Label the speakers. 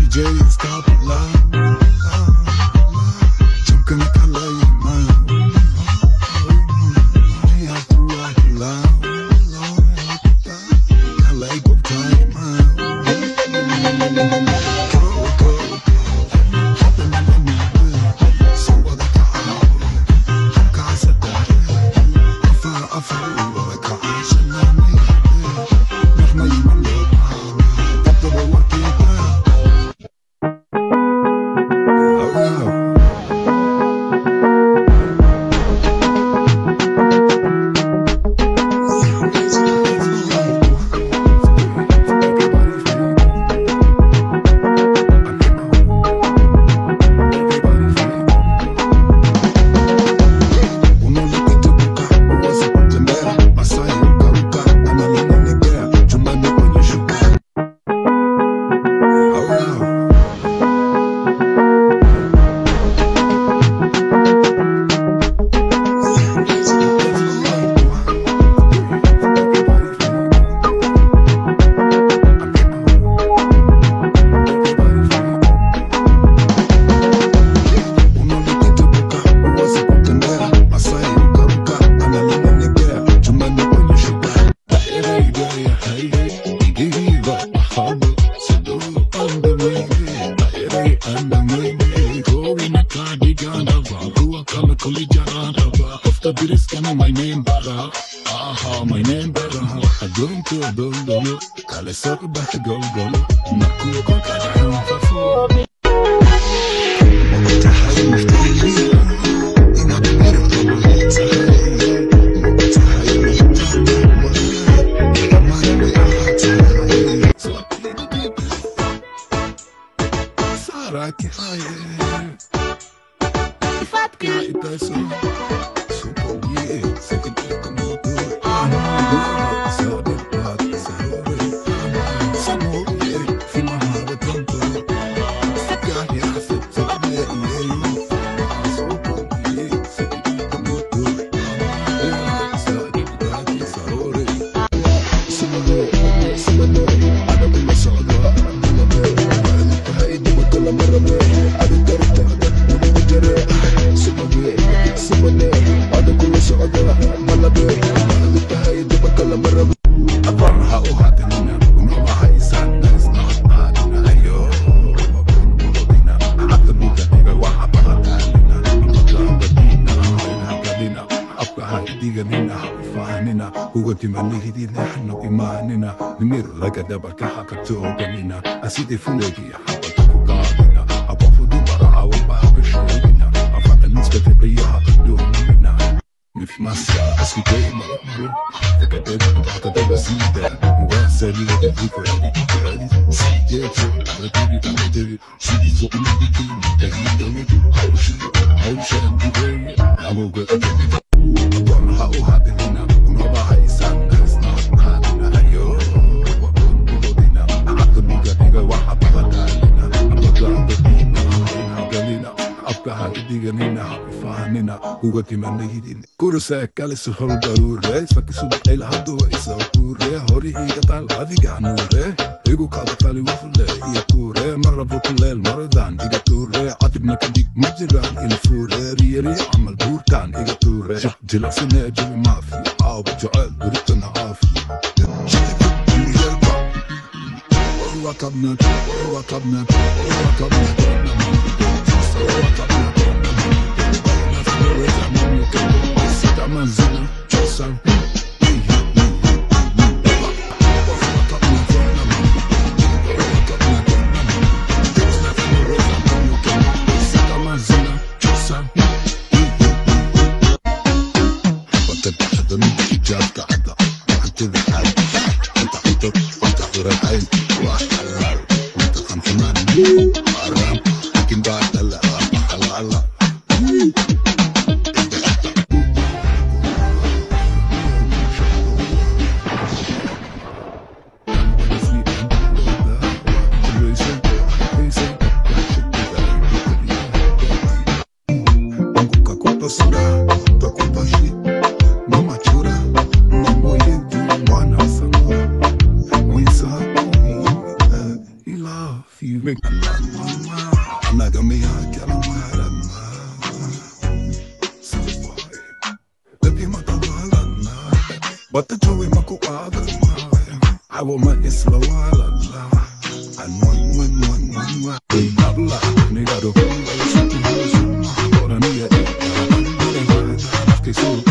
Speaker 1: DJ stop it loud. Jump in the color you mind. You have to rock it loud. I like go time out. Go. Hop in the mood. So what I got. I'm casa da. I feel like I should not make it. Not my love. That's the way I feel. My name better, my name better. I go into a building, call it suck back to go. Marco con cada fa fuori. Sarà che fai? Fatica e penso. Lagada barka hakato ganina aside fulegi habata fugadina abafu dubara awba bishina afata nisbete biya hakaduna if massa asite mara takade takade basida wasali de fukradi sije takade takade sidi zokuni takade haushi ndiwe amoga abon hau hadina unaba haisan كورسك كالس هول ضروري فكسو بقيل هدو إسا كوري هوري إيجا طال غادي قعنوري إيجو كادا طالي وفلي إيا كوري مرة بوكليل مرة دان إيجا توري عاتبنا كديك مجران الفوري ريري عمل بورتان إيجا توري جلا سنة جوي مافي عاو بجعل بريتنا عافي Cabinet, cabinet, cabinet. even Naga miya kalawaran na Sabay Baby matawalan na Ba't tuloy makuwagan na Awa ma-islawalan na Anwan Hey habla Nigado Ora niya Nafke su